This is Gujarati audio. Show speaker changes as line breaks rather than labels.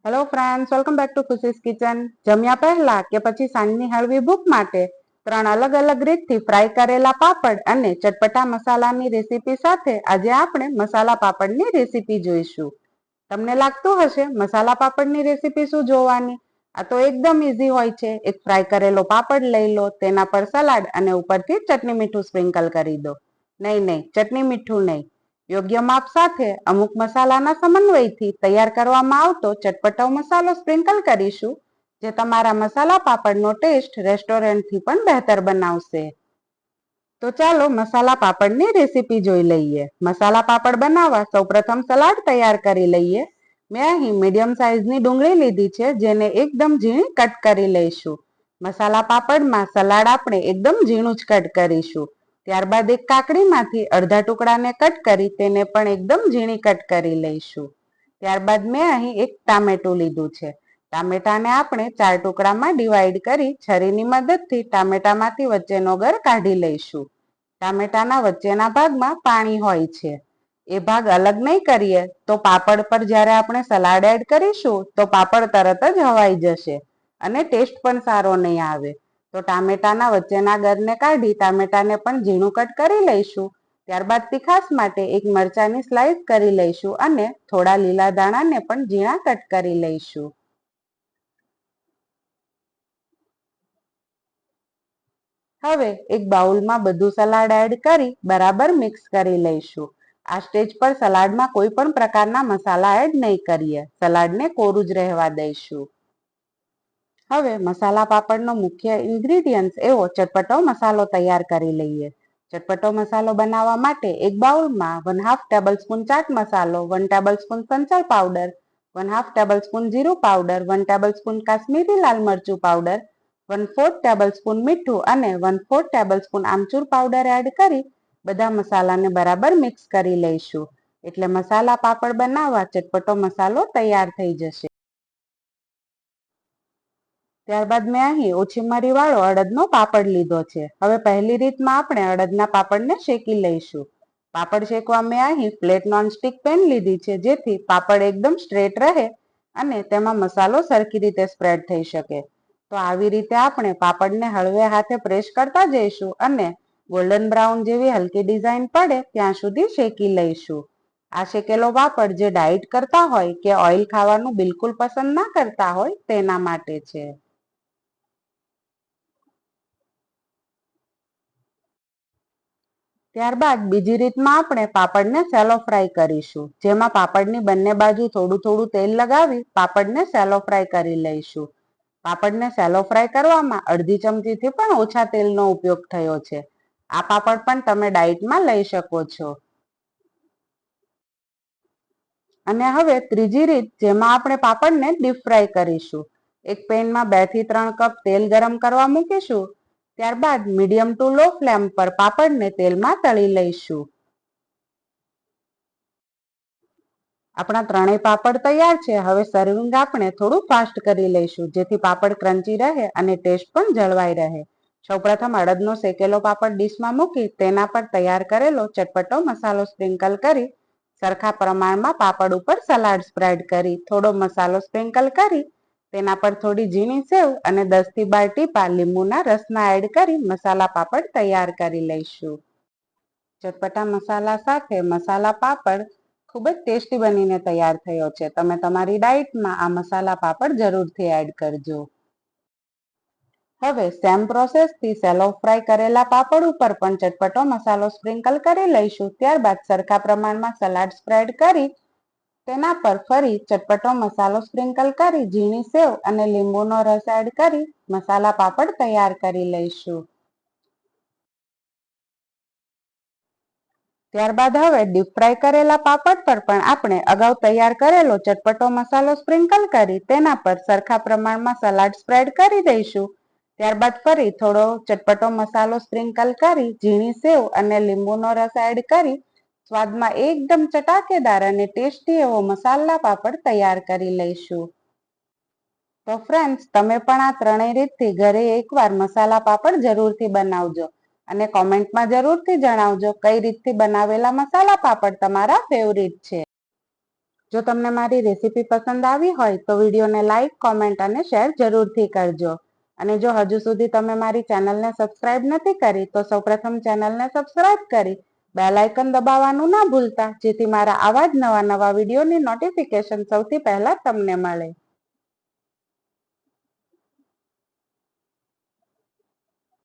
Hello friends, welcome back to ખુશીસ kitchen. જમ્યા પહેલા કે પછી સાંજની હળવી ભૂખ માટે 3 અલગ અલગ રીતથી ફ્રાય કરેલા પાપડ અને ચટપટા મસાલાની રેસીપી સાથે આજે આપણે મસાલા પાપડની રેસીપી જોઈશું. તમને લાગતું હશે મસાલા પાપડની રેસીપી શું જોવાની? આ તો એકદમ ઈઝી હોય છે. એક ફ્રાય કરેલો પાપડ લઈ લો, તેના પર સલાડ અને ઉપરથી ચટણી મીઠું સ્પ્રિંકલ કરી દો. નહીં, ચટણી મીઠું નહીં. યોગ્ય માપ સાથે અમુક મસાલાના સમન્વયથી તૈયાર કરવામાં આવતો ચટપટો મસાલો સ્પ્રિંકલ કરીશું, જે તમારા મસાલા પાપડનો ટેસ્ટ રેસ્ટોરન્ટથી પણ બહેતર બનાવશે. તો ચાલો મસાલા પાપડની રેસીપી જોઈ લઈએ. મસાલા પાપડ બનાવવા સૌપ્રથમ સલાડ તૈયાર કરી લઈએ. મેં અહીં મીડિયમ સાઇઝની ડુંગળી લીધી છે, જેને એકદમ ઝીણી કટ કરી લઈશું. મસાલા પાપડમાં સલાડ આપણે એકદમ ઝીણું જ કટ કરીશું. ત્યારબાદ એક કાકડીમાંથી અડધા ટુકડાને કટ કરી તેને પણ એકદમ ઝીણી કટ કરી લઈશું. ત્યારબાદ મેં અહીં એક ટામેટું લીધું છે. ટામેટાને આપણે 4 ટુકડામાં ડિવાઈડ કરી છરીની મદદથી ટામેટામાંથી વચ્ચેનો ગર કાઢી લઈશું. ટામેટાના વચ્ચેના ભાગમાં પાણી હોય છે, એ ભાગ અલગ નહીં કરીએ તો પાપડ પર જ્યારે આપણે સલાડ એડ કરીશું તો પાપડ તરત જ હવાઈ જશે અને ટેસ્ટ પણ સારો નહીં આવે. તો ટામેટાના વચ્ચેના ગરને કાઢી ટામેટાને પણ ઝીણું કટ કરી લઈશું. ત્યારબાદ તીખાસ માટે એક મરચાની સ્લાઇસ કરી લઈશું અને થોડા લીલા દાણાને પણ ઝીણા કટ કરી લઈશું. હવે એક બાઉલમાં બધું સલાડ એડ કરી બરાબર મિક્સ કરી લઈશું. આ સ્ટેજ પર સલાડમાં કોઈ પણ પ્રકારના મસાલા એડ નહીં કરીએ. સલાડને કોરું જ રહેવા દઈશું. હવે મસાલા પાપડનો મુખ્ય ઇન્ગ્રેડિયન્ટ એવો ચટપટો મસાલો તૈયાર કરી લઈએ. ચટપટો મસાલો બનાવવા માટે એક બાઉલમાં 1/2 ટેબલસ્પૂન ચાટ મસાલો, 1 ટેબલસ્પૂન સંચળ પાવડર, 1/2 ટેબલસ્પૂન જીરું પાવડર, 1 ટેબલસ્પૂન કાશ્મીરી લાલ મરચું પાવડર, 1/4 ટેબલસ્પૂન મીઠું અને 1/4 ટેબલસ્પૂન આમચૂર પાવડર એડ કરી બધા મસાલાને બરાબર મિક્સ કરી લઈશું. એટલે મસાલા પાપડ બનાવવા ચટપટો મસાલો તૈયાર થઈ જશે. ત્યારબાદ મેં અહીં ઓછી મરી વાળો અડદનો પાપડ લીધો છે. હવે પહેલી રીતમાં આપણે અડદના પાપડને શેકી લઈશું. પાપડ શેકવા મેં અહીં ફ્લેટ નોનસ્ટિક પેન લીધી છે, જેથી પાપડ એકદમ સ્ટ્રેટ રહે અને તેમાં મસાલો સરખી રીતે સ્પ્રેડ થઈ શકે. તો આવી રીતે આપણે પાપડને હળવે હાથે પ્રેસ કરતા જઈશું અને ગોલ્ડન બ્રાઉન જેવી હલકી ડિઝાઇન પડે ત્યાં સુધી શેકી લઈશું. આ શેકેલો પાપડ જે ડાયટ કરતા હોય કે ઓઇલ ખાવાનું બિલકુલ પસંદ ના કરતા હોય તેના માટે છે. ત્યારબાદ બીજી રીતમાં આપણે પાપડને સેલો ફ્રાય કરીશું, જેમાં પાપડની બંને બાજુ થોડું થોડું તેલ લગાવી પાપડને સેલો ફ્રાય કરી લઈશું. પાપડને સેલો ફ્રાય કરવામાં અડધી ચમચીથી પણ ઓછા તેલનો ઉપયોગ થયો છે. આ પાપડ પણ તમે ડાયટમાં લઈ શકો છો. અને હવે ત્રીજી રીત, જેમાં આપણે પાપડને ડીપ ફ્રાય કરીશું. એક પેનમાં 2 થી 3 કપ તેલ ગરમ કરવા મૂકીશું. ત્યારબાદ મીડિયમ ટુ લો ફ્લેમ પર પાપડને તેલમાં તળી લઈશું. આપણા ત્રણેય પાપડ તૈયાર છે. હવે સર્વિંગ આપણે થોડું ફાસ્ટ કરી લઈશું, જેથી પાપડ ક્રન્ચી રહે અને ટેસ્ટ પણ જળવાઈ રહે. સૌપ્રથમ અડદનો શેકેલો પાપડ ડીશમાં મૂકી તેના પર તૈયાર કરેલો ચટપટો મસાલો સ્પ્રિંકલ કરી સરખા પ્રમાણમાં પાપડ ઉપર સલાડ સ્પ્રેડ કરી થોડો મસાલો સ્પ્રિંકલ કરી તેના પર થોડી ઝીણી સેવ અને 10 થી 12 ટીપા લીંબુના રસના એડ કરી મસાલા પાપડ તૈયાર કરી લઈશું. ચટપટા મસાલા સાથે મસાલા પાપડ ખૂબ જ ટેસ્ટી બનીને તૈયાર થયો છે. તમે તમારી ડાયટમાં આ મસાલા પાપડ જરૂરથી એડ કરજો. હવે સેમ પ્રોસેસથી સેલો ફ્રાય કરેલા પાપડ ઉપર પણ ચટપટો મસાલો સ્પ્રિંકલ કરી લઈશું. ત્યારબાદ સરખા પ્રમાણમાં સલાડ સ્પ્રેડ કરી તેના પર ફરી ચટપટો મસાલો સ્પ્રિંકલ કરી ઝીણી સેવ અને લીંબુનો રસ એડ કરી મસાલા પાપડ તૈયાર કરી લઈશું. ત્યારબાદ હવે ડીપ ફ્રાય કરેલા પાપડ પર પણ આપણે અગાઉ તૈયાર કરેલો ચટપટો મસાલો સ્પ્રિંકલ કરી તેના પર સરખા પ્રમાણમાં સલાડ સ્પ્રેડ કરી દઈશું. ત્યારબાદ ફરી થોડો ચટપટો મસાલો સ્પ્રિંકલ કરી ઝીણી સેવ અને લીંબુનો રસ એડ કરી સ્વાદમાં એકદમ ચટાકેદાર અને ટેસ્ટી એવો મસાલા પાપડ તૈયાર કરી લઈશું. તો ફ્રેન્ડ્સ, તમે પણ આ ત્રણેય રીતથી ઘરે એકવાર મસાલા પાપડ જરૂરથી બનાવજો અને કોમેન્ટમાં જરૂરથી જણાવજો કઈ રીતથી બનાવેલા મસાલા પાપડ તમારા ફેવરિટ છે. જો તમને મારી રેસીપી પસંદ આવી હોય તો વિડીયોને લાઈક, કોમેન્ટ અને શેર જરૂરથી કરજો. અને જો હજુ સુધી તમે મારી ચેનલને સબસ્ક્રાઇબ નથી કરી તો સૌપ્રથમ ચેનલને સબસ્ક્રાઇબ કરી બેલ આઇકન દબાવવાનું ના ભૂલતા, જેથી મારા આવા જ નવા વિડીયોની નોટિફિકેશન સૌથી પહેલા તમને મળે.